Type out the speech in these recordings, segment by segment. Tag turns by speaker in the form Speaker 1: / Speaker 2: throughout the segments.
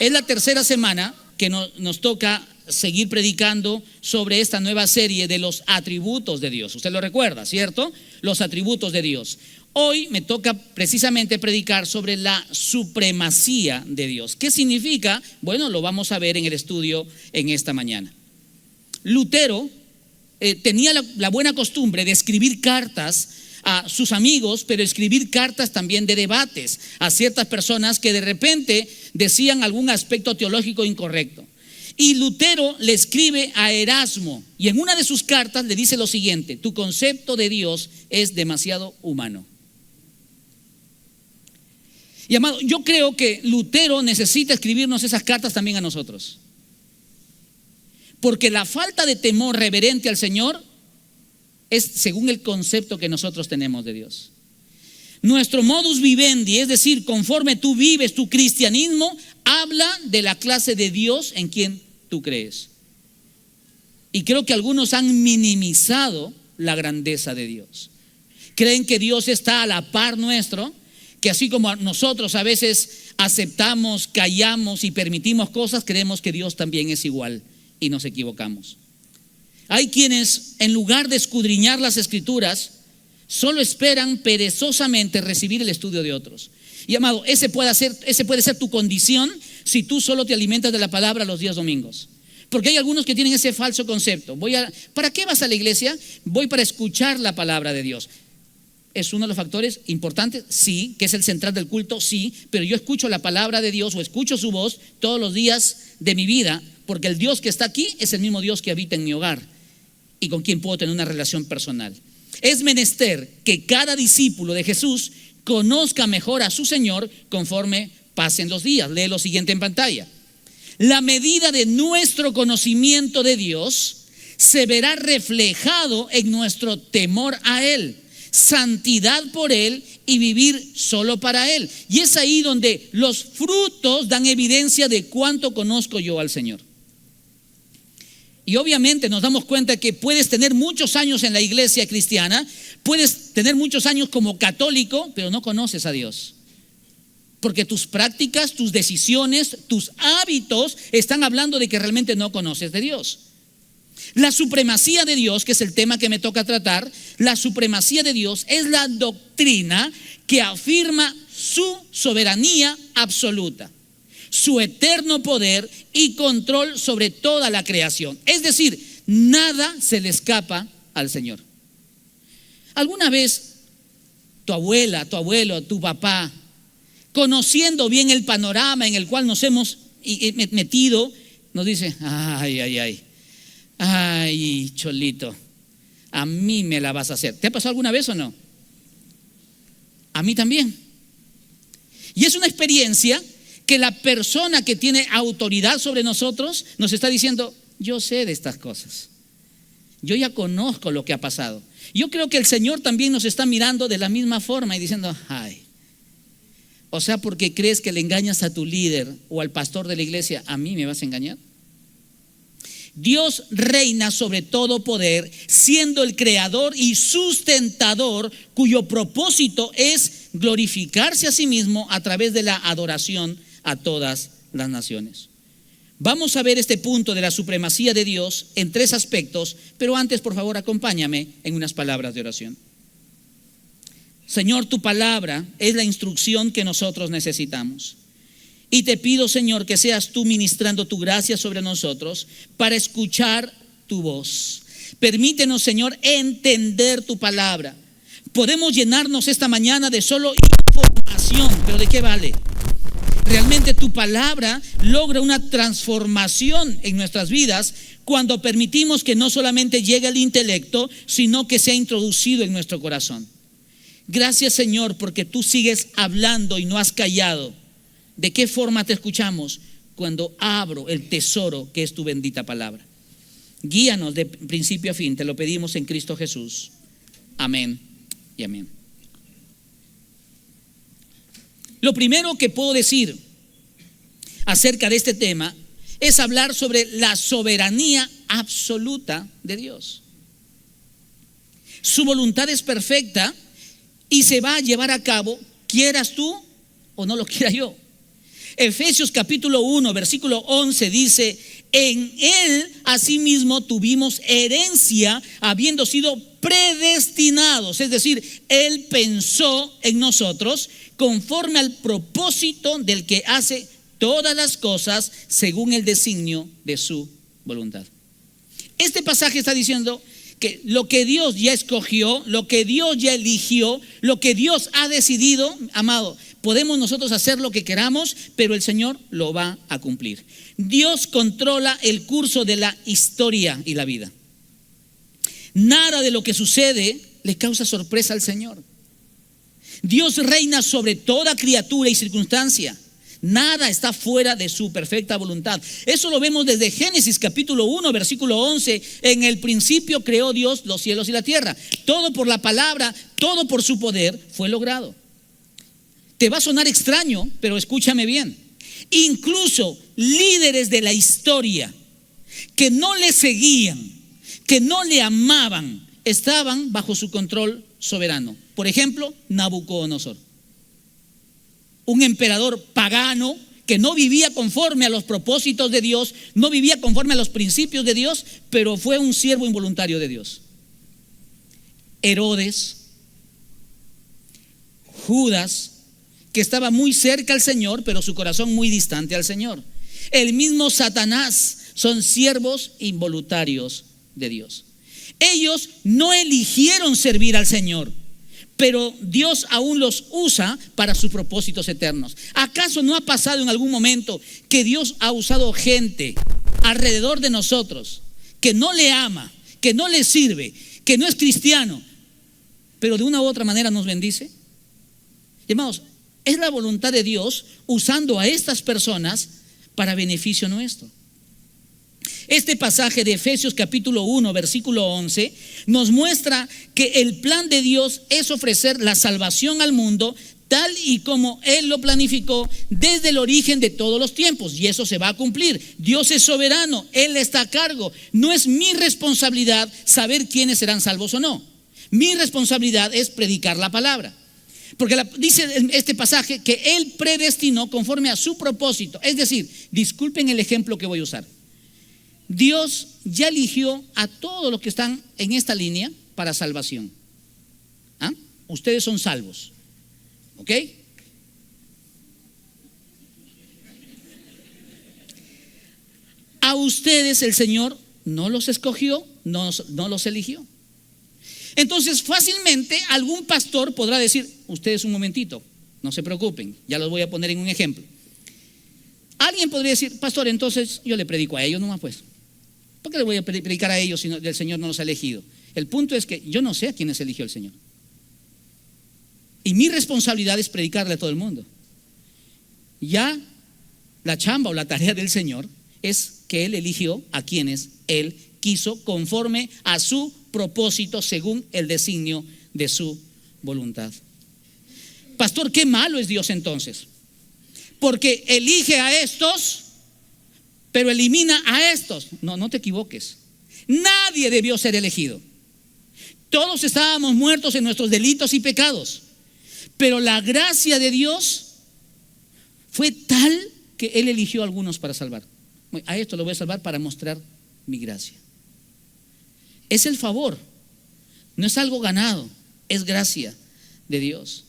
Speaker 1: Es la tercera semana que nos toca seguir predicando sobre esta nueva serie de los atributos de Dios. Usted lo recuerda, ¿cierto? Los atributos de Dios. Hoy me toca precisamente predicar sobre la supremacía de Dios. ¿Qué significa? Bueno, lo vamos a ver en el estudio en esta mañana. Lutero tenía la buena costumbre de escribir cartas a sus amigos, pero escribir cartas también de debates a ciertas personas que de repente decían algún aspecto teológico incorrecto. Y Lutero le escribe a Erasmo y en una de sus cartas le dice lo siguiente: tu concepto de Dios es demasiado humano. Y amado, yo creo que Lutero necesita escribirnos esas cartas también a nosotros, porque la falta de temor reverente al Señor es según el concepto que nosotros tenemos de Dios. Nuestro modus vivendi, es decir, conforme tú vives tu cristianismo, habla de la clase de Dios en quien tú crees. Y creo que algunos han minimizado la grandeza de Dios. Creen que Dios está a la par nuestro, que así como nosotros a veces aceptamos, callamos y permitimos cosas, creemos que Dios también es igual y nos equivocamos. Hay quienes, en lugar de escudriñar las Escrituras, solo esperan perezosamente recibir el estudio de otros. Y amado, ese puede ser tu condición si tú solo te alimentas de la palabra los días domingos. Porque hay algunos que tienen ese falso concepto. ¿Para qué vas a la iglesia? Voy para escuchar la palabra de Dios. ¿Es uno de los factores importantes? Sí. ¿Que es el central del culto? Sí. Pero yo escucho la palabra de Dios o escucho su voz todos los días de mi vida, porque el Dios que está aquí es el mismo Dios que habita en mi hogar y con quien puedo tener una relación personal. Es menester que cada discípulo de Jesús conozca mejor a su Señor conforme pasen los días. Lee lo siguiente en pantalla. La medida de nuestro conocimiento de Dios se verá reflejado en nuestro temor a Él, santidad por Él y vivir solo para Él. Y es ahí donde los frutos dan evidencia de cuánto conozco yo al Señor. Y obviamente nos damos cuenta que puedes tener muchos años en la iglesia cristiana, puedes tener muchos años como católico, pero no conoces a Dios. Porque tus prácticas, tus decisiones, tus hábitos están hablando de que realmente no conoces de Dios. La supremacía de Dios, que es el tema que me toca tratar, la supremacía de Dios es la doctrina que afirma su soberanía absoluta, su eterno poder y control sobre toda la creación. Es decir, nada se le escapa al Señor. ¿Alguna vez tu abuela, tu abuelo, tu papá, conociendo bien el panorama en el cual nos hemos metido, nos dice: ay, Cholito, a mí me la vas a hacer? ¿Te ha pasado alguna vez o no? A mí también. Y es una experiencia que la persona que tiene autoridad sobre nosotros nos está diciendo: yo sé de estas cosas, yo ya conozco lo que ha pasado. Yo creo que el Señor también nos está mirando de la misma forma y diciendo: ay, o sea, porque crees que le engañas a tu líder o al pastor de la iglesia, ¿a mí me vas a engañar? Dios reina sobre todo poder, siendo el creador y sustentador, cuyo propósito es glorificarse a sí mismo a través de la adoración a todas las naciones. Vamos a ver este punto de la supremacía de Dios en tres aspectos, pero antes, por favor, acompáñame en unas palabras de oración. Señor, tu palabra es la instrucción que nosotros necesitamos. Y te pido, Señor, que seas tú ministrando tu gracia sobre nosotros para escuchar tu voz. Permítenos, Señor, entender tu palabra. Podemos llenarnos esta mañana de solo información, pero ¿de qué vale? Realmente tu palabra logra una transformación en nuestras vidas cuando permitimos que no solamente llegue al intelecto, sino que sea introducido en nuestro corazón. Gracias, Señor, porque tú sigues hablando y no has callado. ¿De qué forma te escuchamos? Cuando abro el tesoro que es tu bendita palabra. Guíanos de principio a fin, te lo pedimos en Cristo Jesús. Amén y amén. Lo primero que puedo decir acerca de este tema es hablar sobre la soberanía absoluta de Dios. Su voluntad es perfecta y se va a llevar a cabo, quieras tú o no lo quiera yo. Efesios capítulo 1, versículo 11 dice: en Él asimismo tuvimos herencia, habiendo sido predestinados. Es decir, Él pensó en nosotros conforme al propósito del que hace todas las cosas según el designio de su voluntad. Este pasaje está diciendo que lo que Dios ya escogió, lo que Dios ya eligió, lo que Dios ha decidido, amado, podemos nosotros hacer lo que queramos, pero el Señor lo va a cumplir. Dios controla el curso de la historia y la vida. Nada de lo que sucede le causa sorpresa al Señor. Dios reina sobre toda criatura y circunstancia. Nada está fuera de su perfecta voluntad. Eso lo vemos desde Génesis capítulo 1, versículo 11. En el principio creó Dios los cielos y la tierra. Todo por la palabra, todo por su poder fue logrado. Te va a sonar extraño, pero escúchame bien. Incluso líderes de la historia que no le seguían, que no le amaban, estaban bajo su control soberano. Por ejemplo, Nabucodonosor, un emperador pagano que no vivía conforme a los propósitos de Dios, no vivía conforme a los principios de Dios, pero fue un siervo involuntario de Dios. Herodes, Judas, que estaba muy cerca al Señor, pero su corazón muy distante al Señor. El mismo Satanás son siervos involuntarios de Dios. Ellos no eligieron servir al Señor, pero Dios aún los usa para sus propósitos eternos. ¿Acaso no ha pasado en algún momento que Dios ha usado gente alrededor de nosotros que no le ama, que no le sirve, que no es cristiano, pero de una u otra manera nos bendice? Hermanos, es la voluntad de Dios usando a estas personas para beneficio nuestro. Este pasaje de Efesios capítulo 1, versículo 11, nos muestra que el plan de Dios es ofrecer la salvación al mundo tal y como Él lo planificó desde el origen de todos los tiempos, y eso se va a cumplir. Dios es soberano, Él está a cargo. No es mi responsabilidad saber quiénes serán salvos o no. Mi responsabilidad es predicar la palabra. Porque dice este pasaje que Él predestinó conforme a su propósito. Es decir, disculpen el ejemplo que voy a usar. Dios ya eligió a todos los que están en esta línea para salvación. ¿Ah? Ustedes son salvos. ¿Ok? A ustedes el Señor no los escogió, no los eligió. Entonces fácilmente algún pastor podrá decir: ustedes un momentito, no se preocupen, ya los voy a poner en un ejemplo. Alguien podría decir: pastor, entonces yo le predico a ellos nomás pues. ¿Por qué le voy a predicar a ellos si el Señor no los ha elegido? El punto es que yo no sé a quiénes eligió el Señor. Y mi responsabilidad es predicarle a todo el mundo. Ya la chamba o la tarea del Señor es que Él eligió a quienes Él quiso conforme a su propósito según el designio de su voluntad. Pastor, qué malo es Dios entonces, porque elige a estos pero elimina a estos. No te equivoques. Nadie debió ser elegido. Todos estábamos muertos en nuestros delitos y pecados, pero la gracia de Dios fue tal que Él eligió a algunos para salvar. A esto lo voy a salvar para mostrar mi gracia. Es el favor, no es algo ganado, es gracia de Dios.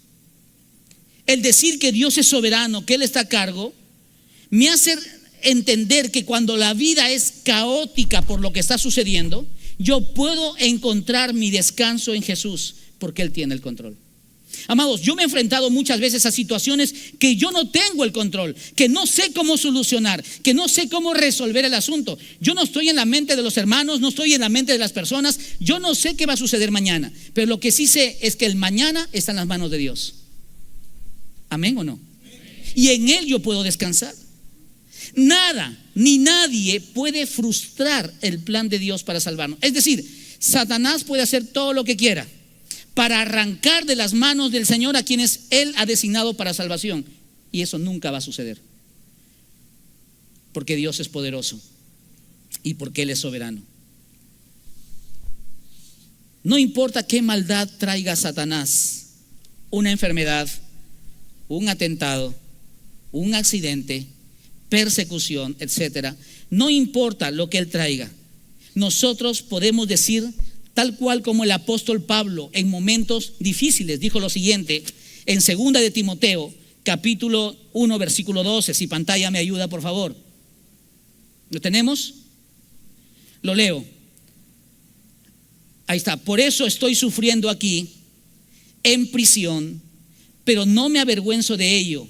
Speaker 1: El decir que Dios es soberano, que Él está a cargo, me hace entender que cuando la vida es caótica por lo que está sucediendo, yo puedo encontrar mi descanso en Jesús porque Él tiene el control. Amados, yo me he enfrentado muchas veces a situaciones que yo no tengo el control, que no sé cómo solucionar, que no sé cómo resolver el asunto. Yo no estoy en la mente de los hermanos, no estoy en la mente de las personas, yo no sé qué va a suceder mañana, pero lo que sí sé es que el mañana está en las manos de Dios. ¿Amén o no? Y en Él yo puedo descansar. Nada ni nadie puede frustrar el plan de Dios para salvarnos. Es decir, Satanás puede hacer todo lo que quiera para arrancar de las manos del Señor a quienes Él ha designado para salvación, y eso nunca va a suceder, porque Dios es poderoso y porque Él es soberano. No importa qué maldad traiga Satanás, una enfermedad, un atentado, un accidente, persecución, etcétera, no importa lo que Él traiga, nosotros podemos decir, tal cual como el apóstol Pablo en momentos difíciles dijo lo siguiente en 2 de Timoteo, capítulo 1, versículo 12. Si pantalla me ayuda, por favor. ¿Lo tenemos? Lo leo. Ahí está. Por eso estoy sufriendo aquí en prisión, pero no me avergüenzo de ello,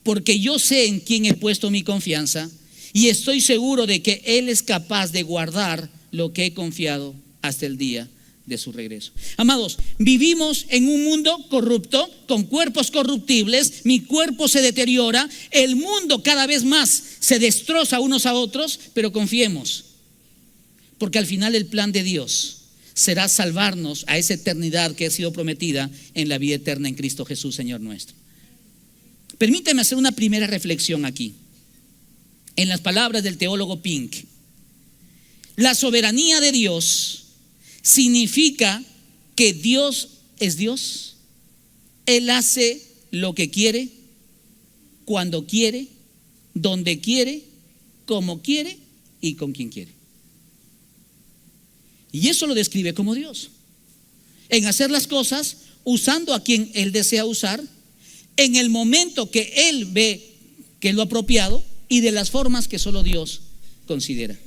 Speaker 1: porque yo sé en quién he puesto mi confianza y estoy seguro de que Él es capaz de guardar lo que he confiado hasta el día de su regreso. Amados, vivimos en un mundo corrupto, con cuerpos corruptibles, mi cuerpo se deteriora, el mundo cada vez más se destroza unos a otros, pero confiemos, porque al final el plan de Dios será salvarnos a esa eternidad que ha sido prometida en la vida eterna en Cristo Jesús, Señor nuestro. Permíteme hacer una primera reflexión aquí, en las palabras del teólogo Pink. La soberanía de Dios significa que Dios es Dios. Él hace lo que quiere, cuando quiere, donde quiere, como quiere y con quien quiere. Y eso lo describe como Dios, en hacer las cosas usando a quien Él desea usar, en el momento que Él ve que es lo apropiado y de las formas que solo Dios considera.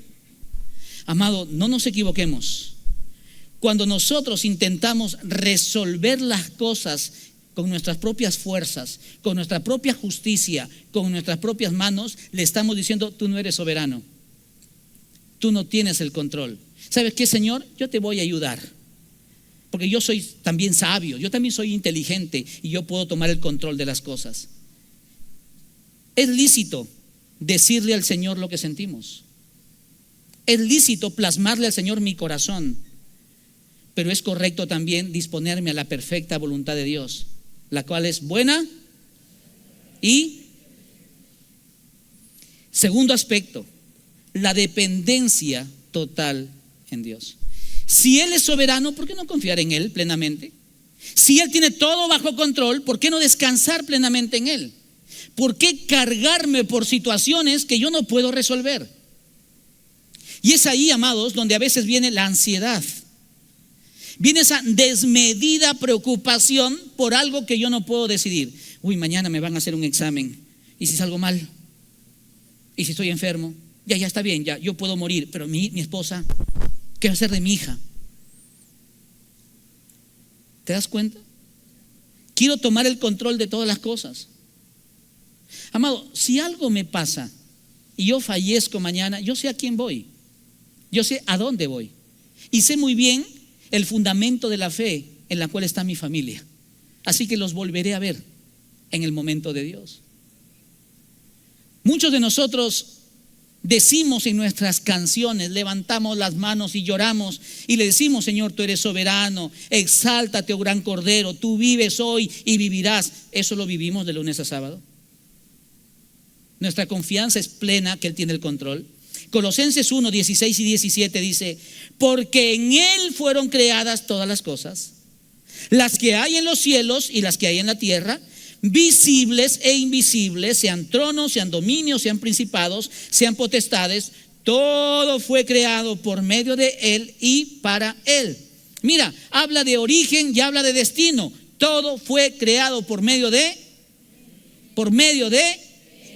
Speaker 1: Amado, no nos equivoquemos. Cuando nosotros intentamos resolver las cosas con nuestras propias fuerzas, con nuestra propia justicia, con nuestras propias manos, le estamos diciendo: tú no eres soberano, tú no tienes el control. ¿Sabes qué, Señor? Yo te voy a ayudar, porque yo soy también sabio, yo también soy inteligente y yo puedo tomar el control de las cosas. Es lícito decirle al Señor lo que sentimos, es lícito plasmarle al Señor mi corazón, pero es correcto también disponerme a la perfecta voluntad de Dios, la cual es buena y... Segundo aspecto, la dependencia total en Dios. Si Él es soberano, ¿por qué no confiar en Él plenamente? Si Él tiene todo bajo control, ¿por qué no descansar plenamente en Él? ¿Por qué cargarme por situaciones que yo no puedo resolver? Y es ahí, amados, donde a veces viene la ansiedad. Viene esa desmedida preocupación por algo que yo no puedo decidir. Uy, mañana me van a hacer un examen. ¿Y si salgo mal? ¿Y si estoy enfermo? Ya está bien, ya, yo puedo morir, pero mi esposa, ¿qué va a hacer de mi hija? ¿Te das cuenta? Quiero tomar el control de todas las cosas. Amado, si algo me pasa y yo fallezco mañana, yo sé a quién voy, yo sé a dónde voy y sé muy bien el fundamento de la fe en la cual está mi familia. Así que los volveré a ver en el momento de Dios. Muchos de nosotros decimos en nuestras canciones, levantamos las manos y lloramos y le decimos: Señor, tú eres soberano, exáltate, oh gran Cordero, tú vives hoy y vivirás. Eso lo vivimos de lunes a sábado. Nuestra confianza es plena que Él tiene el control. Colosenses 1, 16 y 17 dice: porque en Él fueron creadas todas las cosas, las que hay en los cielos y las que hay en la tierra, visibles e invisibles, sean tronos, sean dominios, sean principados, sean potestades. Todo fue creado por medio de Él y para Él. Mira, habla de origen y habla de destino. Todo fue creado por medio de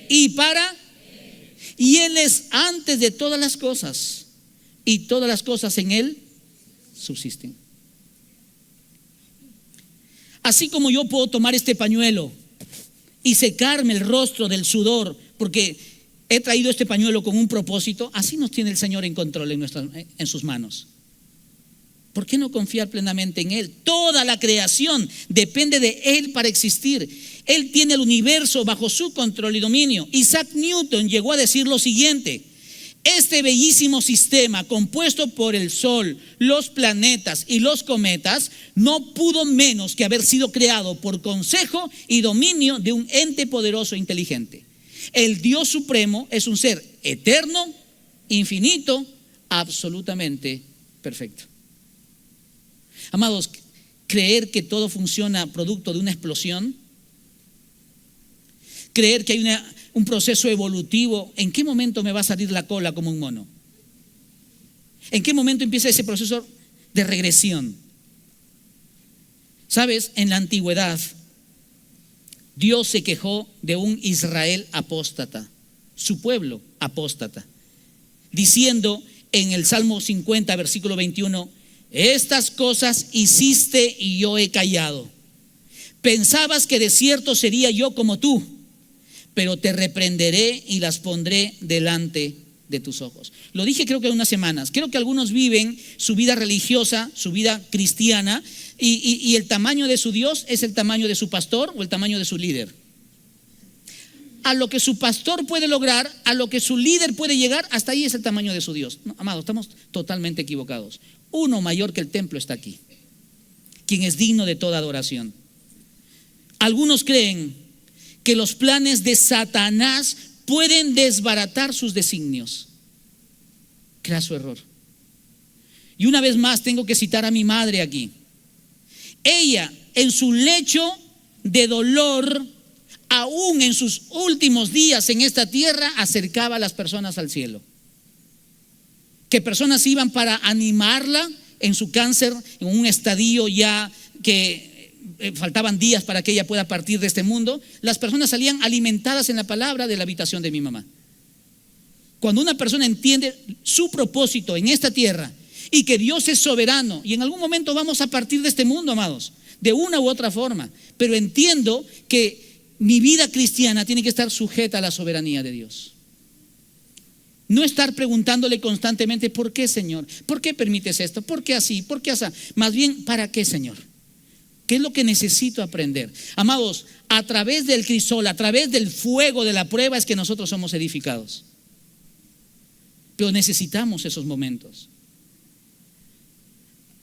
Speaker 1: y para. Y Él es antes de todas las cosas, y todas las cosas en Él subsisten. Así como yo puedo tomar este pañuelo y secarme el rostro del sudor, porque he traído este pañuelo con un propósito, así nos tiene el Señor en control en sus manos. ¿Por qué no confiar plenamente en Él? Toda la creación depende de Él para existir. Él tiene el universo bajo su control y dominio. Isaac Newton llegó a decir lo siguiente: este bellísimo sistema compuesto por el Sol, los planetas y los cometas no pudo menos que haber sido creado por consejo y dominio de un ente poderoso e inteligente. El Dios Supremo es un ser eterno, infinito, absolutamente perfecto. Amados, creer que todo funciona producto de una explosión, creer que hay un proceso evolutivo. ¿En qué momento me va a salir la cola como un mono? ¿En qué momento empieza ese proceso de regresión? ¿Sabes? En la antigüedad, Dios se quejó de un Israel apóstata, su pueblo apóstata, diciendo en el Salmo 50, versículo 21, estas cosas hiciste y yo he callado. Pensabas que de cierto sería yo como tú, pero te reprenderé y las pondré delante de tus ojos. Lo dije creo que hace unas semanas. Creo que algunos viven su vida religiosa, su vida cristiana, y el tamaño de su Dios es el tamaño de su pastor o el tamaño de su líder. A lo que su pastor puede lograr, a lo que su líder puede llegar, hasta ahí es el tamaño de su Dios. No, amados, estamos totalmente equivocados. Uno mayor que el templo está aquí, quien es digno de toda adoración. Algunos creen que los planes de Satanás pueden desbaratar sus designios. Craso error. Y una vez más tengo que citar a mi madre aquí. Ella, en su lecho de dolor, aún en sus últimos días en esta tierra, acercaba a las personas al cielo. Que personas iban para animarla en su cáncer, en un estadio ya que faltaban días para que ella pueda partir de este mundo. Las personas salían alimentadas en la palabra de la habitación de mi mamá. Cuando una persona entiende su propósito en esta tierra y que Dios es soberano, y en algún momento vamos a partir de este mundo, amados, de una u otra forma, pero entiendo que mi vida cristiana tiene que estar sujeta a la soberanía de Dios. No estar preguntándole constantemente, ¿por qué, Señor? ¿Por qué permites esto? ¿Por qué así? ¿Por qué así? Más bien, ¿para qué, Señor? ¿Qué es lo que necesito aprender? Amados, a través del crisol, a través del fuego de la prueba es que nosotros somos edificados. Pero necesitamos esos momentos.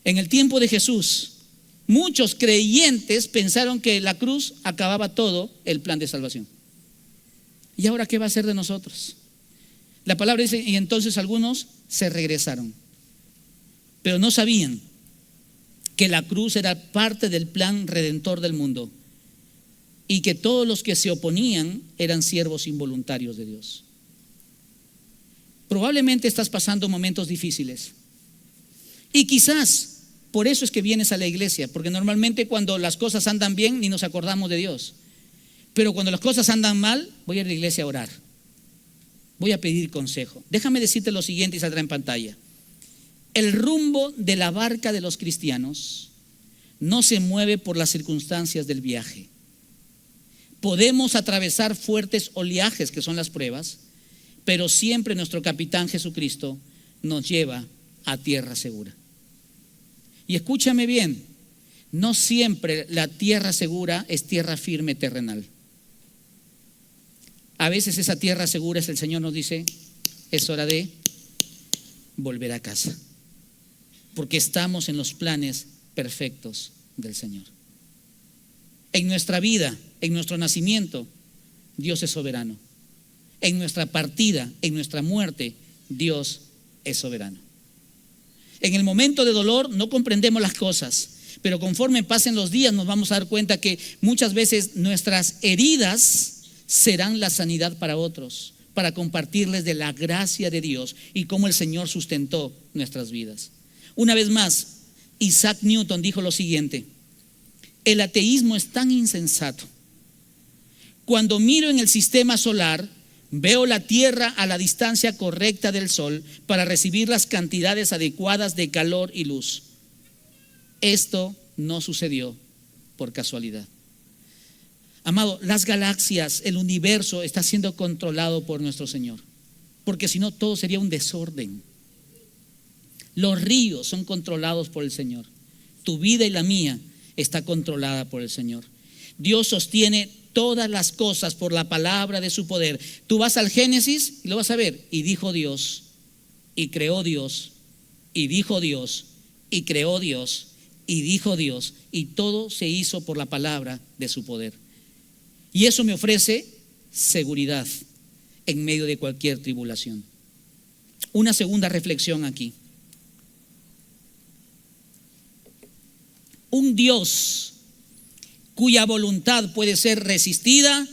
Speaker 1: En el tiempo de Jesús, muchos creyentes pensaron que la cruz acababa todo el plan de salvación. ¿Y ahora qué va a hacer de nosotros? La palabra dice, y entonces algunos se regresaron. Pero no sabían que la cruz era parte del plan redentor del mundo y que todos los que se oponían eran siervos involuntarios de Dios. Probablemente estás pasando momentos difíciles y quizás por eso es que vienes a la iglesia, porque normalmente cuando las cosas andan bien ni nos acordamos de Dios, pero cuando las cosas andan mal voy a la iglesia a orar, voy a pedir consejo. Déjame decirte lo siguiente y saldrá en pantalla. El rumbo de la barca de los cristianos no se mueve por las circunstancias del viaje. Podemos atravesar fuertes oleajes que son las pruebas, pero siempre nuestro capitán Jesucristo nos lleva a tierra segura. Y escúchame bien, no siempre la tierra segura es tierra firme terrenal. A veces esa tierra segura es el Señor nos dice, es hora de volver a casa, porque estamos en los planes perfectos del Señor. En nuestra vida, en nuestro nacimiento, Dios es soberano. En nuestra partida, en nuestra muerte, Dios es soberano. En el momento de dolor no comprendemos las cosas, pero conforme pasen los días nos vamos a dar cuenta que muchas veces nuestras heridas serán la sanidad para otros, para compartirles de la gracia de Dios y cómo el Señor sustentó nuestras vidas. Una vez más, Isaac Newton dijo lo siguiente: el ateísmo es tan insensato. Cuando miro en el sistema solar, veo la Tierra a la distancia correcta del Sol para recibir las cantidades adecuadas de calor y luz. Esto no sucedió por casualidad. Amado, las galaxias, el universo está siendo controlado por nuestro Señor, porque si no todo sería un desorden. Los ríos son controlados por el Señor. Tu vida y la mía está controlada por el Señor. Dios sostiene todas las cosas por la palabra de su poder. Tú vas al Génesis y lo vas a ver. Y dijo Dios, y creó Dios, y dijo Dios, y creó Dios, y dijo Dios, y todo se hizo por la palabra de su poder. Y eso me ofrece seguridad en medio de cualquier tribulación. Una segunda reflexión aquí. Un Dios cuya voluntad puede ser resistida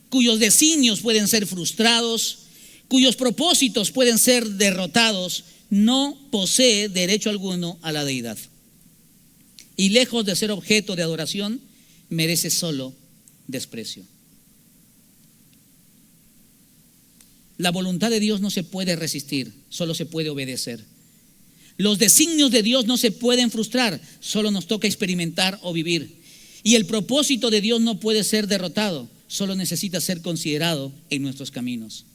Speaker 1: cuyos designios pueden ser frustrados, cuyos propósitos pueden ser derrotados, no posee derecho alguno a la deidad. Y lejos de ser objeto de adoración, merece solo desprecio. La voluntad de Dios no se puede resistir, solo se puede obedecer. Los designios de Dios no se pueden frustrar, solo nos toca experimentar o vivir. Y el propósito de Dios no puede ser derrotado, solo necesita ser considerado en nuestros caminos.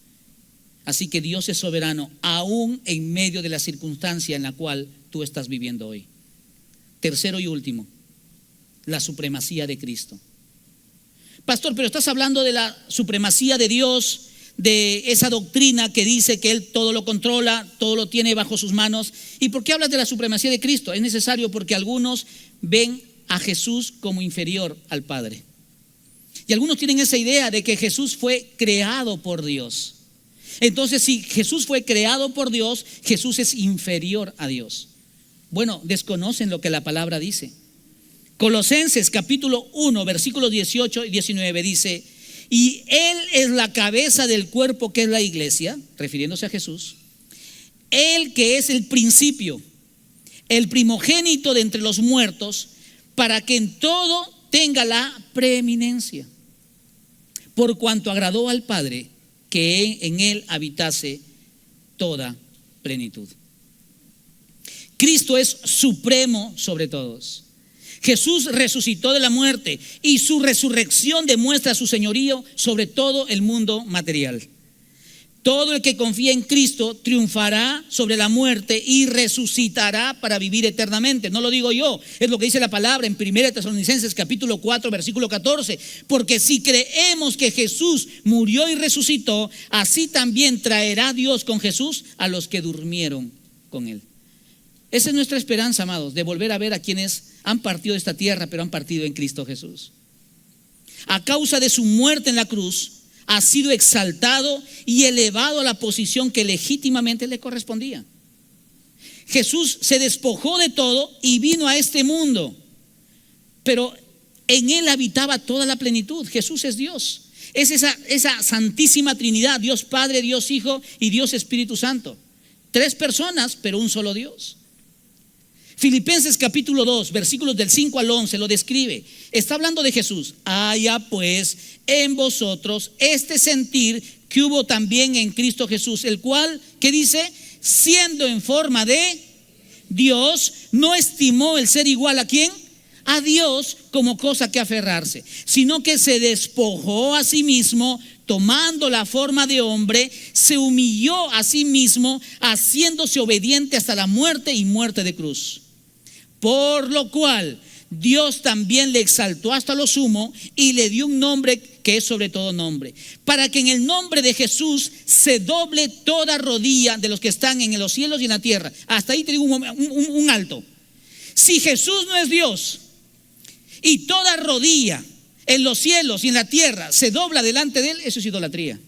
Speaker 1: Así que Dios es soberano aún en medio de la circunstancia en la cual tú estás viviendo hoy. Tercero y último, la supremacía de Cristo. Pastor, pero estás hablando de la supremacía de Dios, de esa doctrina que dice que Él todo lo controla, todo lo tiene bajo sus manos. ¿Y por qué hablas de la supremacía de Cristo? Es necesario porque algunos ven a Jesús como inferior al Padre. Y algunos tienen esa idea de que Jesús fue creado por Dios. Entonces, si Jesús fue creado por Dios, Jesús es inferior a Dios. Bueno, desconocen lo que la palabra dice. Colosenses capítulo 1, versículos 18 y 19 dice: y Él es la cabeza del cuerpo, que es la iglesia, refiriéndose a Jesús. Él que es el principio, el primogénito de entre los muertos, para que en todo tenga la preeminencia, por cuanto agradó al Padre que en Él habitase toda plenitud. Cristo es supremo sobre todos. Jesús resucitó de la muerte y su resurrección demuestra su señorío sobre todo el mundo material. Todo el que confía en Cristo triunfará sobre la muerte y resucitará para vivir eternamente. No lo digo yo, es lo que dice la palabra en 1 Tesalonicenses capítulo 4 versículo 14. Porque si creemos que Jesús murió y resucitó, así también traerá Dios con Jesús a los que durmieron con Él. Esa es nuestra esperanza, amados, de volver a ver a quienes han partido de esta tierra, pero han partido en Cristo Jesús. A causa de su muerte en la cruz, ha sido exaltado y elevado a la posición que legítimamente le correspondía. Jesús se despojó de todo y vino a este mundo, pero en Él habitaba toda la plenitud. Jesús es Dios. Es esa santísima Trinidad, Dios Padre, Dios Hijo y Dios Espíritu Santo. Tres personas, pero un solo Dios. Filipenses capítulo 2, versículos del 5 al 11 lo describe. Está hablando de Jesús. Haya pues en vosotros este sentir que hubo también en Cristo Jesús, el cual, ¿qué dice? Siendo en forma de Dios, no estimó el ser igual a ¿quién? A Dios como cosa que aferrarse, sino que se despojó a sí mismo, tomando la forma de hombre, se humilló a sí mismo, haciéndose obediente hasta la muerte y muerte de cruz. Por lo cual Dios también le exaltó hasta lo sumo y le dio un nombre que es sobre todo nombre, para que en el nombre de Jesús se doble toda rodilla de los que están en los cielos y en la tierra. Hasta ahí te digo un alto. Si Jesús no es Dios y toda rodilla en los cielos y en la tierra se dobla delante de Él, eso es idolatría.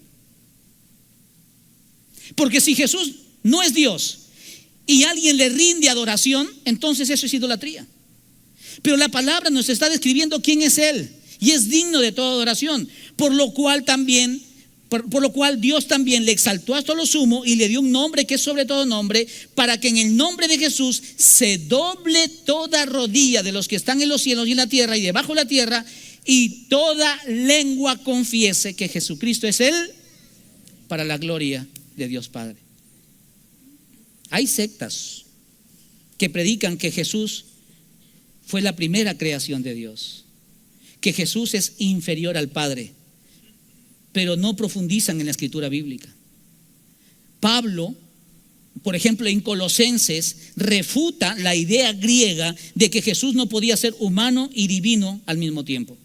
Speaker 1: Porque si Jesús no es Dios y alguien le rinde adoración, entonces eso es idolatría. Pero la palabra nos está describiendo quién es Él y es digno de toda adoración, por lo cual Dios también le exaltó hasta lo sumo y le dio un nombre que es sobre todo nombre, para que en el nombre de Jesús se doble toda rodilla de los que están en los cielos y en la tierra y debajo de la tierra, y toda lengua confiese que Jesucristo es Él, para la gloria de Dios Padre. Hay sectas que predican que Jesús fue la primera creación de Dios, que Jesús es inferior al Padre, pero no profundizan en la escritura bíblica. Pablo, por ejemplo, en Colosenses, refuta la idea griega de que Jesús no podía ser humano y divino al mismo tiempo.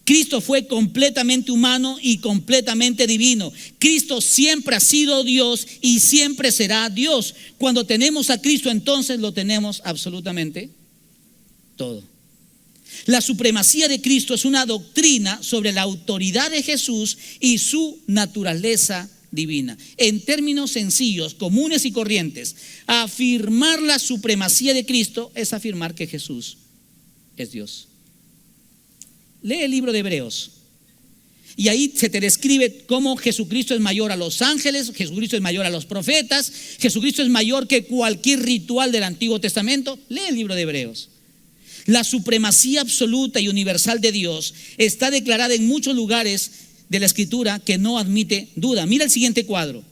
Speaker 1: Cristo fue completamente humano y completamente divino. Cristo siempre ha sido Dios y siempre será Dios. Cuando tenemos a Cristo, entonces lo tenemos absolutamente todo. La supremacía de Cristo es una doctrina sobre la autoridad de Jesús y su naturaleza divina. En términos sencillos, comunes y corrientes, afirmar la supremacía de Cristo es afirmar que Jesús es Dios. Lee el libro de Hebreos. Y ahí se te describe cómo Jesucristo es mayor a los ángeles, Jesucristo es mayor a los profetas, Jesucristo es mayor que cualquier ritual del Antiguo Testamento. Lee el libro de Hebreos. La supremacía absoluta y universal de Dios está declarada en muchos lugares de la Escritura que no admite duda. Mira el siguiente cuadro.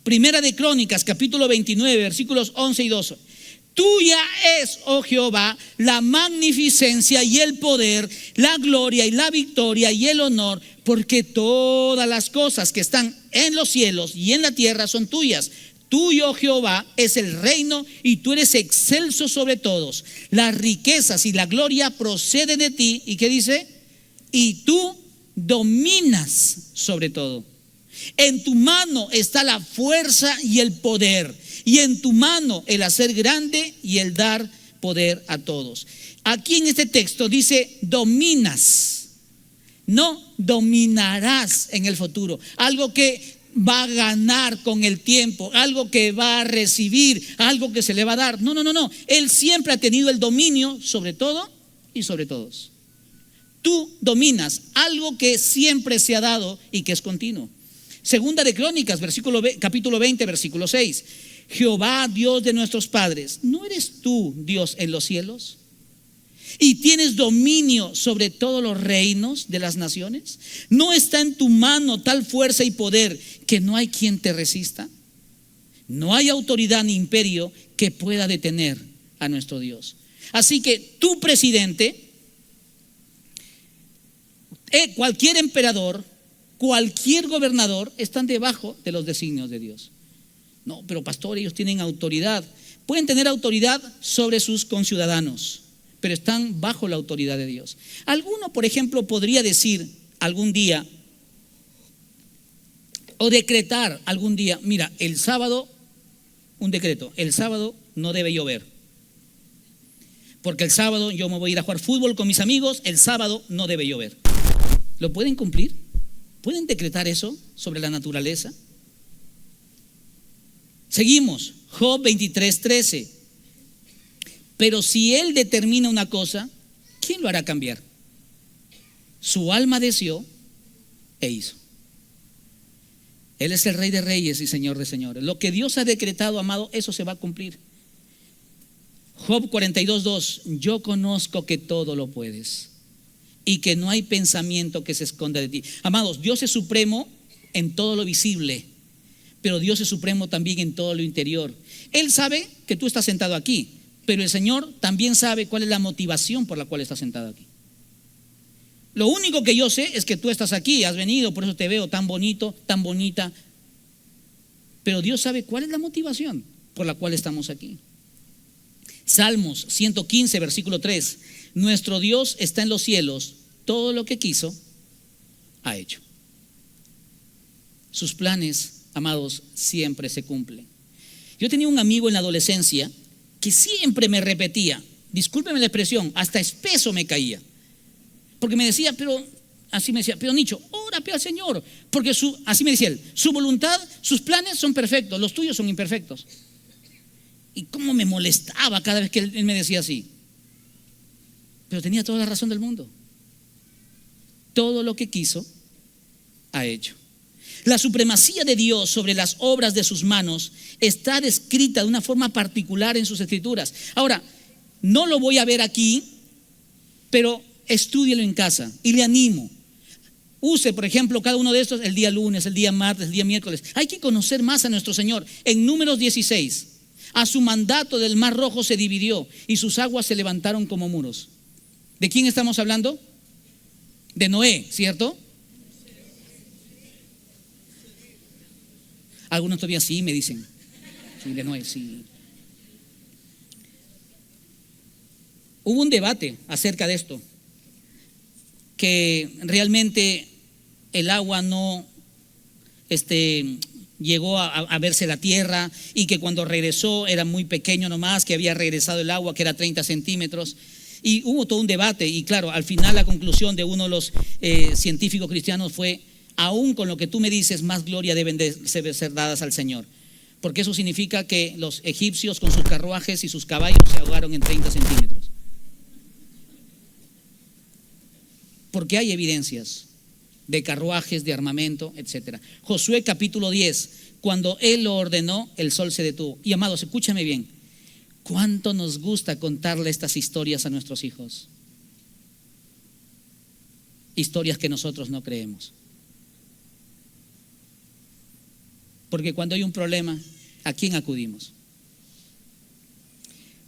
Speaker 1: Primera de Crónicas, capítulo 29, versículos 11 y 12. Tuya es, oh Jehová, la magnificencia y el poder, la gloria y la victoria y el honor, porque todas las cosas que están en los cielos y en la tierra son tuyas. Tuyo, Jehová, es el reino y tú eres excelso sobre todos. Las riquezas y la gloria proceden de ti. ¿Y qué dice? Y tú dominas sobre todo. En tu mano está la fuerza y el poder, y en tu mano el hacer grande y el dar poder a todos. Aquí en este texto dice dominas, no dominarás en el futuro. Algo que va a ganar con el tiempo, algo que va a recibir, algo que se le va a dar. No. Él siempre ha tenido el dominio sobre todo y sobre todos. Tú dominas algo que siempre se ha dado y que es continuo. Segunda de Crónicas, capítulo 20, versículo 6. Jehová, Dios de nuestros padres, ¿no eres tú Dios en los cielos? ¿Y tienes dominio sobre todos los reinos de las naciones? ¿No está en tu mano tal fuerza y poder que no hay quien te resista? No hay autoridad ni imperio que pueda detener a nuestro Dios. Así que tu presidente, cualquier emperador, cualquier gobernador están debajo de los designios de Dios. No, pero pastor, ellos tienen autoridad. Pueden tener autoridad sobre sus conciudadanos, pero están bajo la autoridad de Dios. Alguno, por ejemplo, podría decir algún día o decretar algún día, mira, el sábado, un decreto, el sábado no debe llover, porque el sábado yo me voy a ir a jugar fútbol con mis amigos, el sábado no debe llover. ¿Lo pueden cumplir? ¿Pueden decretar eso sobre la naturaleza? Seguimos, Job 23:13. Pero si él determina una cosa, ¿quién lo hará cambiar? Su alma deseó e hizo. Él es el Rey de Reyes y Señor de Señores. Lo que Dios ha decretado, amado, eso se va a cumplir. Job 42:2. Yo conozco que todo lo puedes y que no hay pensamiento que se esconda de ti. Amados, Dios es supremo en todo lo visible, pero Dios es supremo también en todo lo interior. Él sabe que tú estás sentado aquí, pero el Señor también sabe cuál es la motivación por la cual estás sentado aquí. Lo único que yo sé es que tú estás aquí, has venido, por eso te veo tan bonito, tan bonita. Pero Dios sabe cuál es la motivación por la cual estamos aquí. Salmos 115, versículo 3. Nuestro Dios está en los cielos, todo lo que quiso, ha hecho. Sus planes, amados, siempre se cumplen. Yo tenía un amigo en la adolescencia que siempre me repetía, discúlpeme la expresión, hasta espeso me caía. Porque me decía, pero Nicho, ora al Señor, porque así me decía él, su voluntad, sus planes son perfectos, los tuyos son imperfectos. Y cómo me molestaba cada vez que él me decía así. Pero tenía toda la razón del mundo. Todo lo que quiso, ha hecho. La supremacía de Dios sobre las obras de sus manos está descrita de una forma particular en sus escrituras. Ahora, no lo voy a ver aquí, pero estúdielo en casa y le animo. Use, por ejemplo, cada uno de estos el día lunes, el día martes, el día miércoles. Hay que conocer más a nuestro Señor. En Números 16, a su mandato del Mar Rojo se dividió y sus aguas se levantaron como muros. ¿De quién estamos hablando? De Noé, ¿cierto? Algunos todavía sí me dicen. Sí, de Noé, sí. Hubo un debate acerca de esto, que realmente el agua no llegó a verse la tierra y que cuando regresó era muy pequeño nomás, que había regresado el agua, que era 30 centímetros. Y hubo todo un debate y claro, al final la conclusión de uno de los científicos cristianos fue: aún con lo que tú me dices, más gloria deben ser dadas al Señor. Porque eso significa que los egipcios con sus carruajes y sus caballos se ahogaron en 30 centímetros. Porque hay evidencias. de carruajes, de armamento, etc. Josué capítulo 10, cuando él lo ordenó, el sol se detuvo. Y amados, escúchame bien, ¿cuánto nos gusta contarle estas historias a nuestros hijos? Historias que nosotros no creemos. Porque cuando hay un problema, ¿a quién acudimos?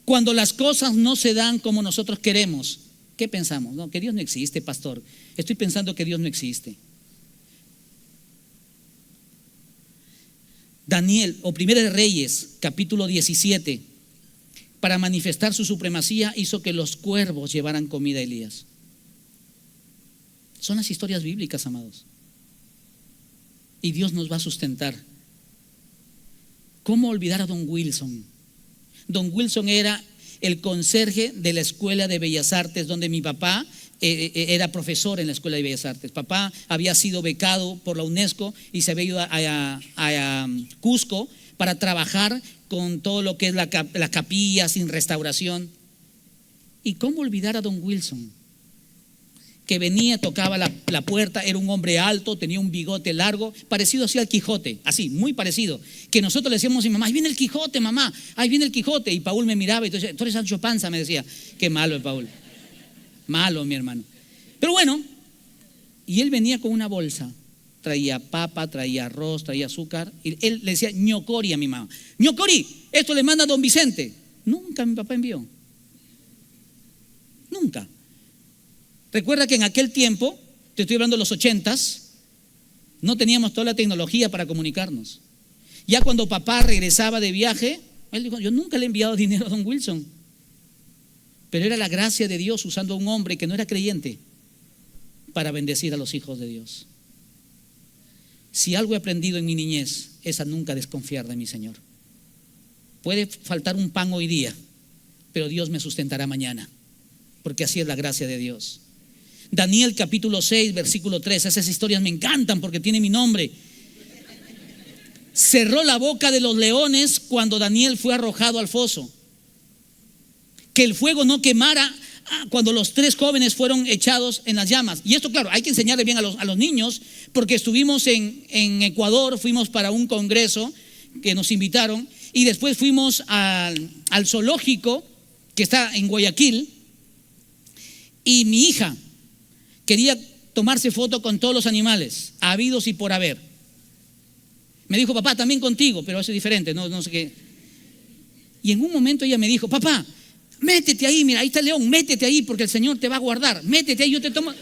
Speaker 1: Cuando las cosas no se dan como nosotros queremos, ¿qué pensamos? No, que Dios no existe, pastor. Estoy pensando que Dios no existe. Daniel, o Primera de Reyes, capítulo 17, para manifestar su supremacía, hizo que los cuervos llevaran comida a Elías. Son las historias bíblicas, amados. Y Dios nos va a sustentar. ¿Cómo olvidar a Don Wilson? Don Wilson era el conserje de la Escuela de Bellas Artes, donde mi papá era profesor en la Escuela de Bellas Artes. Papá había sido becado por la UNESCO y se había ido a Cusco para trabajar con todo lo que es la capilla sin restauración. ¿Y cómo olvidar a Don Wilson? Que venía, tocaba la puerta, era un hombre alto, tenía un bigote largo, parecido así al Quijote, así, muy parecido. Que nosotros le decíamos a mi mamá, ahí viene el Quijote, mamá, ahí viene el Quijote. Y Paul me miraba y entonces, tú eres Sancho Panza, me decía. Qué malo el Paul, malo mi hermano. Pero bueno, y él venía con una bolsa, traía papa, traía arroz, traía azúcar. Y él le decía ñocori a mi mamá. ñocori, esto le manda a don Vicente. Nunca mi papá envió, nunca. Recuerda que en aquel tiempo, te estoy hablando de los 80s, no teníamos toda la tecnología para comunicarnos. Ya cuando papá regresaba de viaje, él dijo, yo nunca le he enviado dinero a don Wilson. Pero era la gracia de Dios usando a un hombre que no era creyente para bendecir a los hijos de Dios. Si algo he aprendido en mi niñez es a nunca desconfiar de mi Señor. Puede faltar un pan hoy día, pero Dios me sustentará mañana, porque así es la gracia de Dios. Daniel capítulo 6, versículo 3, esas historias me encantan porque tiene mi nombre. Cerró la boca de los leones cuando Daniel fue arrojado al foso. Que el fuego no quemara cuando los 3 jóvenes fueron echados en las llamas. Y esto, claro, hay que enseñarle bien a los niños, porque estuvimos en Ecuador, fuimos para un congreso que nos invitaron, y después fuimos al zoológico que está en Guayaquil, y mi hija quería tomarse foto con todos los animales, habidos y por haber. Me dijo, papá, también contigo, pero eso es diferente, no sé qué. Y en un momento ella me dijo, papá, métete ahí, mira, ahí está el león, métete ahí porque el Señor te va a guardar, métete ahí, yo te tomo.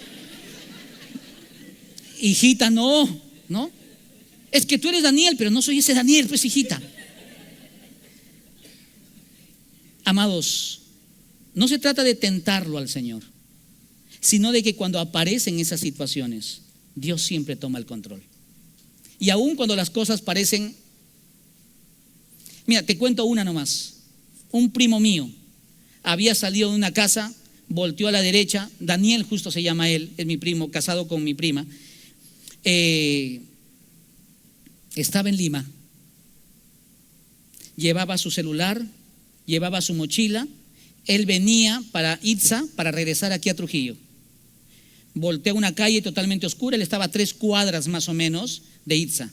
Speaker 1: Hijita, no, es que tú eres Daniel, pero no soy ese Daniel, pues hijita. Amados, no se trata de tentarlo al Señor, sino de que cuando aparecen esas situaciones, Dios siempre toma el control. Y aun cuando las cosas parecen, mira, te cuento una nomás. Un primo mío había salido de una casa, volteó a la derecha, Daniel justo se llama él, es mi primo, casado con mi prima. Estaba en Lima, llevaba su celular, llevaba su mochila, él venía para Itza, para regresar aquí a Trujillo. Voltea una calle totalmente oscura, él estaba a 3 cuadras más o menos de Itza.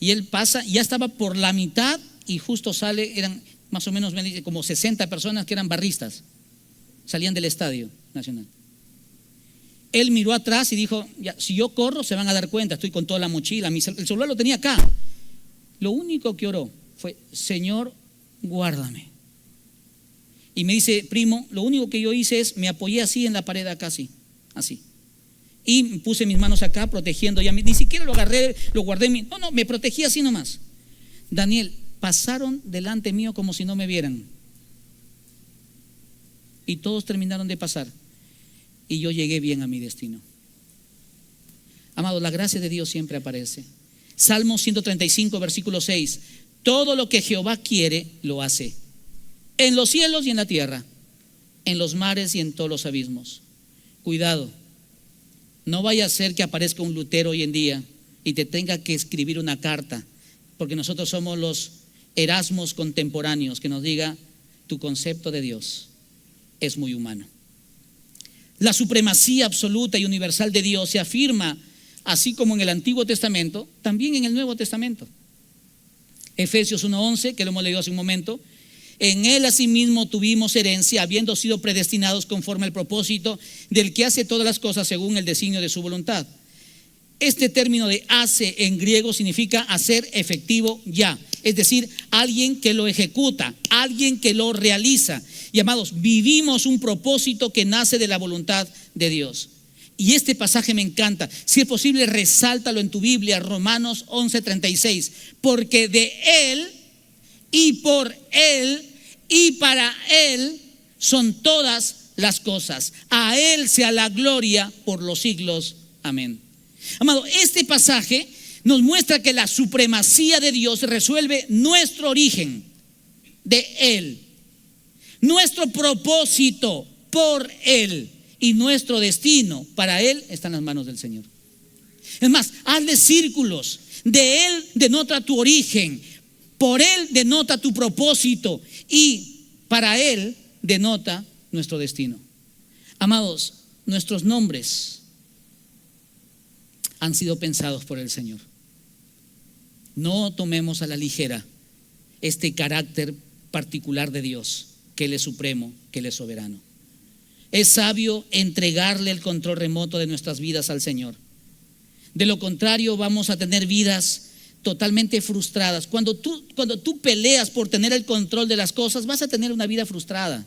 Speaker 1: Y él pasa, ya estaba por la mitad y justo sale, eran más o menos como 60 personas que eran barristas, salían del Estadio Nacional. Él miró atrás y dijo, ya, si yo corro se van a dar cuenta, estoy con toda la mochila, el celular lo tenía acá. Lo único que oró fue, Señor, guárdame. Y me dice, primo, lo único que yo hice es, me apoyé así en la pared acá, así. Y puse mis manos acá protegiendo, ya ni siquiera lo agarré, lo guardé, no, me protegí así nomás. Daniel, pasaron delante mío como si no me vieran. Y todos terminaron de pasar. Y yo llegué bien a mi destino. Amados, la gracia de Dios siempre aparece. Salmo 135, versículo 6. Todo lo que Jehová quiere, lo hace. En los cielos y en la tierra, en los mares y en todos los abismos. Cuidado. No vaya a ser que aparezca un Lutero hoy en día y te tenga que escribir una carta, porque nosotros somos los Erasmos contemporáneos, que nos diga, tu concepto de Dios es muy humano. La supremacía absoluta y universal de Dios se afirma así como en el Antiguo Testamento, también en el Nuevo Testamento. Efesios 1:11, que lo hemos leído hace un momento. En él asimismo tuvimos herencia, habiendo sido predestinados conforme al propósito del que hace todas las cosas según el designio de su voluntad. Este término de hace en griego significa hacer efectivo ya, es decir, alguien que lo ejecuta, alguien que lo realiza. Y amados, vivimos un propósito que nace de la voluntad de Dios. Y este pasaje me encanta. Si es posible, resáltalo en tu Biblia, Romanos 11:36. Porque de Él y por Él y para Él son todas las cosas. A Él sea la gloria por los siglos. Amén. Amado, este pasaje nos muestra que la supremacía de Dios resuelve nuestro origen de Él, nuestro propósito por Él y nuestro destino para Él está en las manos del Señor. Es más, hazle círculos. De Él denota tu origen, por Él denota tu propósito y para Él denota nuestro destino. Amados, nuestros nombres han sido pensados por el Señor. No tomemos a la ligera este carácter particular de Dios, que Él es supremo, que Él es soberano. Es sabio entregarle el control remoto de nuestras vidas al Señor. De lo contrario, vamos a tener vidas totalmente frustradas. Cuando tú peleas por tener el control de las cosas, vas a tener una vida frustrada,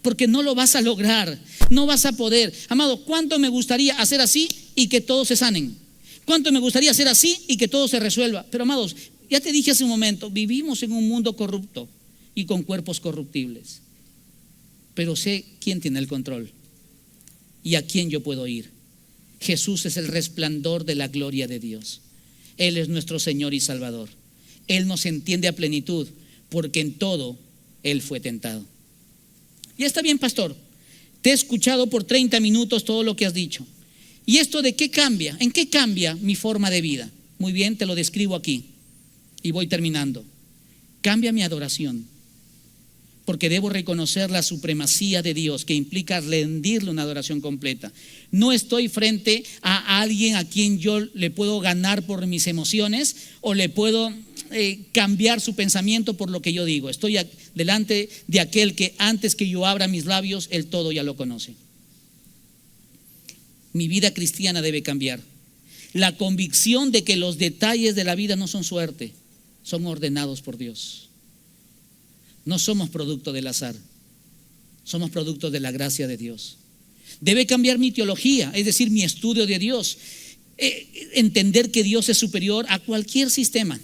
Speaker 1: porque no lo vas a lograr, no vas a poder. Amado, ¿cuánto me gustaría hacer así y que todos se sanen? ¿Cuánto me gustaría hacer así y que todo se resuelva? Pero amados, ya te dije hace un momento, vivimos en un mundo corrupto y con cuerpos corruptibles. Pero sé quién tiene el control y a quién yo puedo ir. Jesús es el resplandor de la gloria de Dios. Él es nuestro Señor y Salvador. Él nos entiende a plenitud, porque en todo Él fue tentado. Ya está bien, pastor, te he escuchado por 30 minutos todo lo que has dicho. ¿Y esto de qué cambia? ¿En qué cambia mi forma de vida? Muy bien, te lo describo aquí y voy terminando. Cambia mi adoración, porque debo reconocer la supremacía de Dios, que implica rendirle una adoración completa. No estoy frente a alguien a quien yo le puedo ganar por mis emociones o le puedo cambiar su pensamiento por lo que yo digo. Estoy delante de aquel que antes que yo abra mis labios, Él todo ya lo conoce. Mi vida cristiana debe cambiar. La convicción de que los detalles de la vida no son suerte, son ordenados por Dios. No somos producto del azar, somos producto de la gracia de Dios. Debe cambiar mi teología, es decir, mi estudio de Dios. Entender que Dios es superior a cualquier sistema.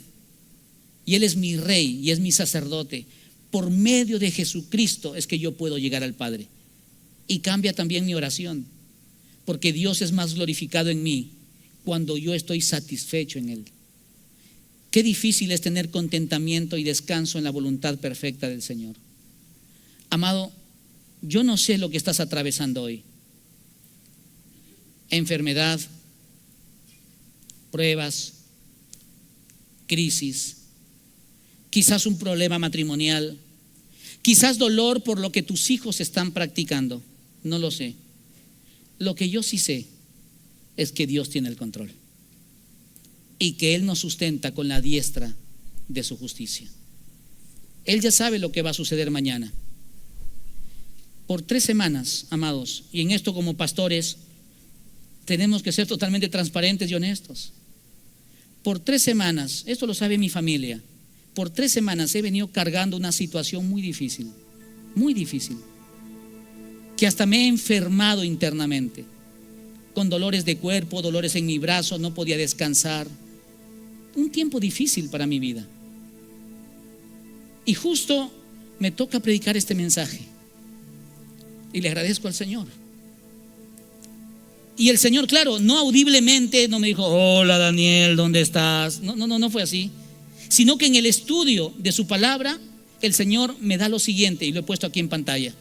Speaker 1: Y Él es mi rey y es mi sacerdote. Por medio de Jesucristo es que yo puedo llegar al Padre. Y cambia también mi oración, porque Dios es más glorificado en mí cuando yo estoy satisfecho en Él. Qué difícil es tener contentamiento y descanso en la voluntad perfecta del Señor. Amado, yo no sé lo que estás atravesando hoy. Enfermedad, pruebas, crisis, quizás un problema matrimonial, quizás dolor por lo que tus hijos están practicando. No lo sé. Lo que yo sí sé es que Dios tiene el control y que Él nos sustenta con la diestra de su justicia. Él ya sabe lo que va a suceder mañana. Por 3 semanas, amados, y en esto como pastores tenemos que ser totalmente transparentes y honestos. Por 3 semanas, esto lo sabe mi familia, por 3 semanas he venido cargando una situación muy difícil, que hasta me he enfermado internamente, con dolores de cuerpo, dolores en mi brazo, no podía descansar. Un tiempo difícil para mi vida. Y justo me toca predicar este mensaje. Y le agradezco al Señor. Y el Señor, claro, no audiblemente, no me dijo, hola Daniel, ¿dónde estás? No fue así. Sino que en el estudio de su palabra, el Señor me da lo siguiente, y lo he puesto aquí en pantalla.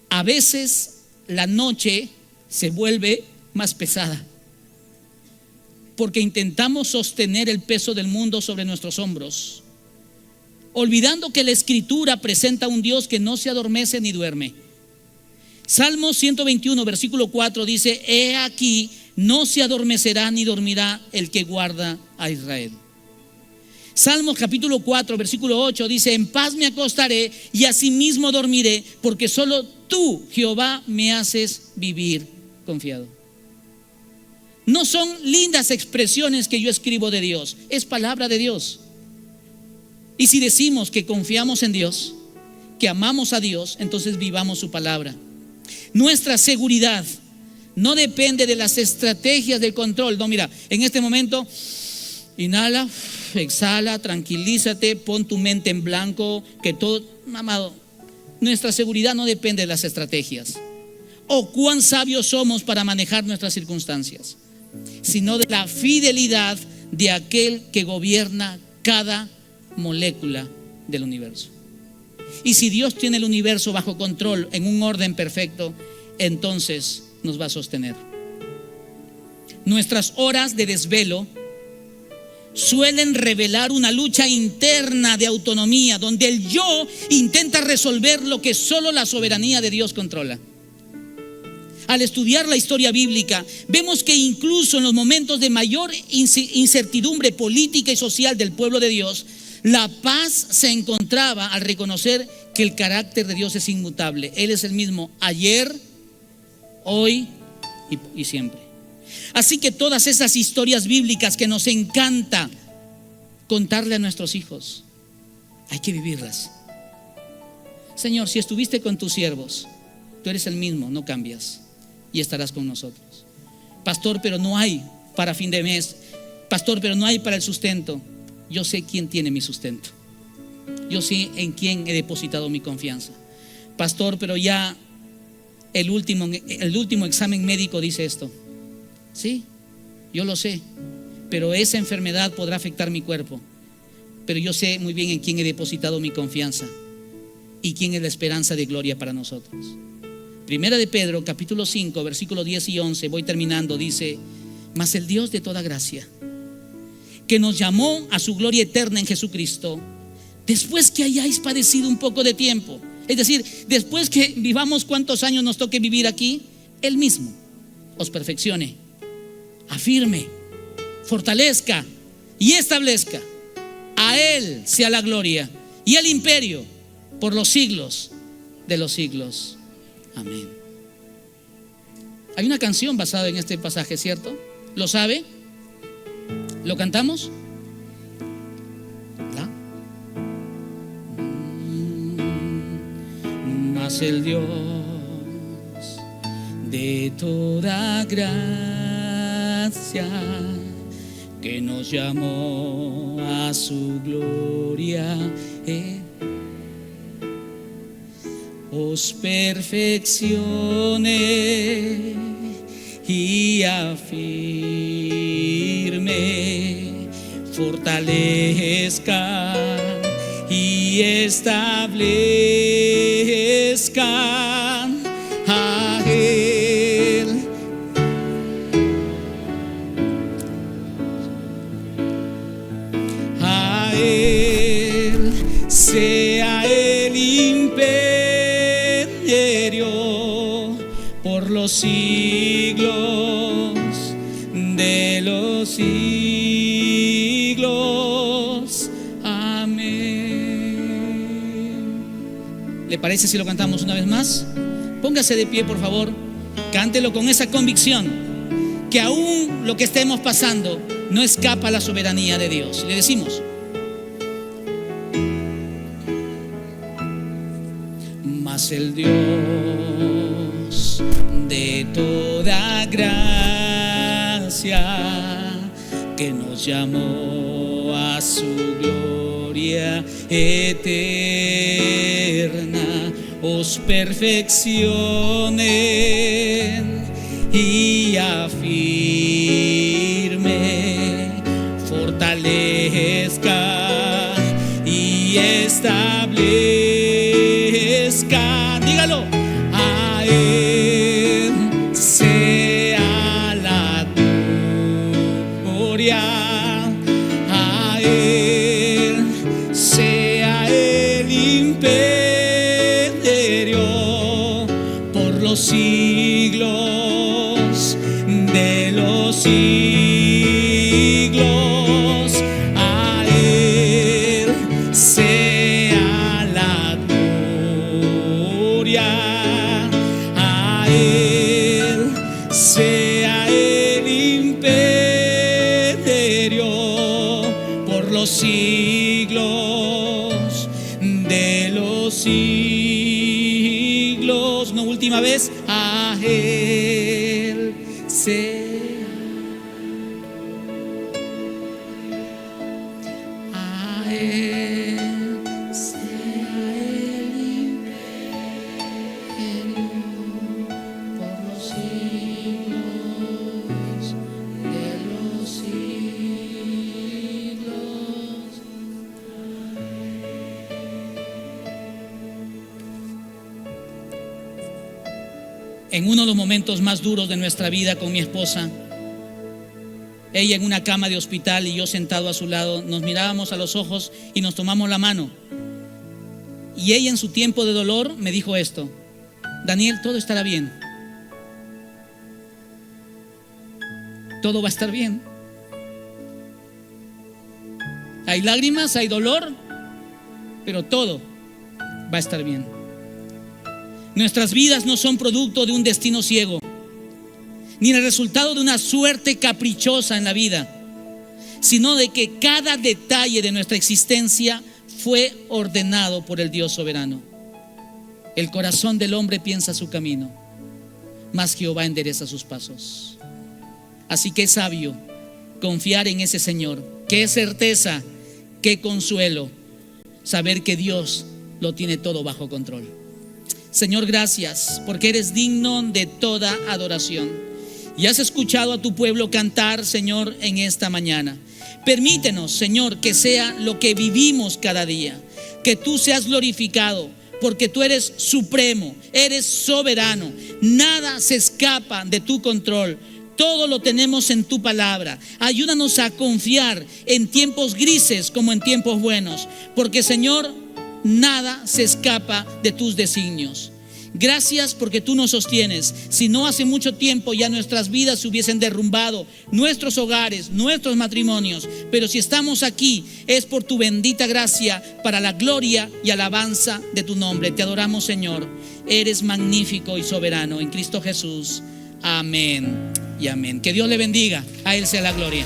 Speaker 1: A veces la noche se vuelve más pesada, porque intentamos sostener el peso del mundo sobre nuestros hombros, olvidando que la Escritura presenta un Dios que no se adormece ni duerme, Salmo 121, versículo 4 dice: he aquí, no se adormecerá ni dormirá el que guarda a Israel. Salmos capítulo 4, versículo 8 dice: en paz me acostaré y asimismo dormiré, porque solo tú, Jehová, me haces vivir confiado. No son lindas expresiones que yo escribo de Dios, es palabra de Dios. Y si decimos que confiamos en Dios, que amamos a Dios, entonces vivamos su palabra. Nuestra seguridad no depende de las estrategias del control. No, mira, en este momento, inhala, exhala, tranquilízate, pon tu mente en blanco, que todo, amado, nuestra seguridad no depende de las estrategias o cuán sabios somos para manejar nuestras circunstancias, sino de la fidelidad de aquel que gobierna cada molécula del universo. Y si Dios tiene el universo bajo control, en un orden perfecto, entonces nos va a sostener. Nuestras horas de desvelo suelen revelar una lucha interna de autonomía, donde el yo intenta resolver lo que solo la soberanía de Dios controla. Al estudiar la historia bíblica, vemos que incluso en los momentos de mayor incertidumbre política y social del pueblo de Dios, la paz se encontraba al reconocer que el carácter de Dios es inmutable. Él es el mismo ayer, hoy y siempre. Así que todas esas historias bíblicas que nos encanta contarle a nuestros hijos, hay que vivirlas. Señor, si estuviste con tus siervos, tú eres el mismo, no cambias, y estarás con nosotros. Pastor, pero no hay para fin de mes. Pastor, pero no hay para el sustento. Yo sé quién tiene mi sustento. Yo sé en quién he depositado mi confianza. Pastor, pero ya el último examen médico dice esto. Sí, yo lo sé, pero esa enfermedad podrá afectar mi cuerpo. Pero yo sé muy bien en quién he depositado mi confianza y quién es la esperanza de gloria para nosotros. Primera de Pedro, capítulo 5, versículos 10 y 11, voy terminando, dice: mas el Dios de toda gracia, que nos llamó a su gloria eterna en Jesucristo, después que hayáis padecido un poco de tiempo, es decir, después que vivamos cuántos años nos toque vivir aquí, Él mismo os perfeccione, afirme, fortalezca y establezca. A Él sea la gloria y el imperio por los siglos de los siglos. Amén. Hay una canción basada en este pasaje, ¿cierto? ¿Lo sabe? ¿Lo cantamos? ¿Ah? Mas el Dios de toda gracia, que nos llamó a su gloria, os perfeccione y afirme, fortalezca y establezca. A Él sea el imperio por los siglos de los siglos. Amén. ¿Le parece si lo cantamos una vez más? Póngase de pie, por favor. Cántelo con esa convicción que aún lo que estemos pasando no escapa a la soberanía de Dios. Le decimos: mas el Dios de toda gracia, que nos llamó a su gloria eterna, os perfeccione y afirme, fortalezca y establezca. Dígalo: a Él sea la gloria, a Él sea el imperio por los siglos. No, última vez. A Él sea. A Él sea el imperio por los siglos de los siglos. En uno de los momentos más duros de nuestra vida con mi esposa, ella en una cama de hospital y yo sentado a su lado, nos mirábamos a los ojos y nos tomamos la mano. Y ella en su tiempo de dolor me dijo esto: Daniel, todo estará bien. Todo va a estar bien. Hay lágrimas, hay dolor, pero todo va a estar bien. Nuestras vidas no son producto de un destino ciego, ni el resultado de una suerte caprichosa en la vida, sino de que cada detalle de nuestra existencia fue ordenado por el Dios soberano. El corazón del hombre piensa su camino, mas Jehová endereza sus pasos. Así que es sabio confiar en ese Señor. Qué certeza, qué consuelo saber que Dios lo tiene todo bajo control. Señor, gracias porque eres digno de toda adoración y has escuchado a tu pueblo cantar, Señor, en esta mañana. Permítenos, Señor, que sea lo que vivimos cada día, que tú seas glorificado, porque tú eres supremo, eres soberano, nada se escapa de tu control. Todo lo tenemos en tu palabra. Ayúdanos a confiar en tiempos grises como en tiempos buenos, porque, Señor, nada se escapa de tus designios. Gracias porque tú nos sostienes. Si no, hace mucho tiempo ya nuestras vidas se hubiesen derrumbado, nuestros hogares, nuestros matrimonios. Pero si estamos aquí es por tu bendita gracia, para la gloria y alabanza de tu nombre. Te adoramos, Señor. Eres magnífico y soberano. En Cristo Jesús. Amén y amén. Que Dios le bendiga. A Él sea la gloria.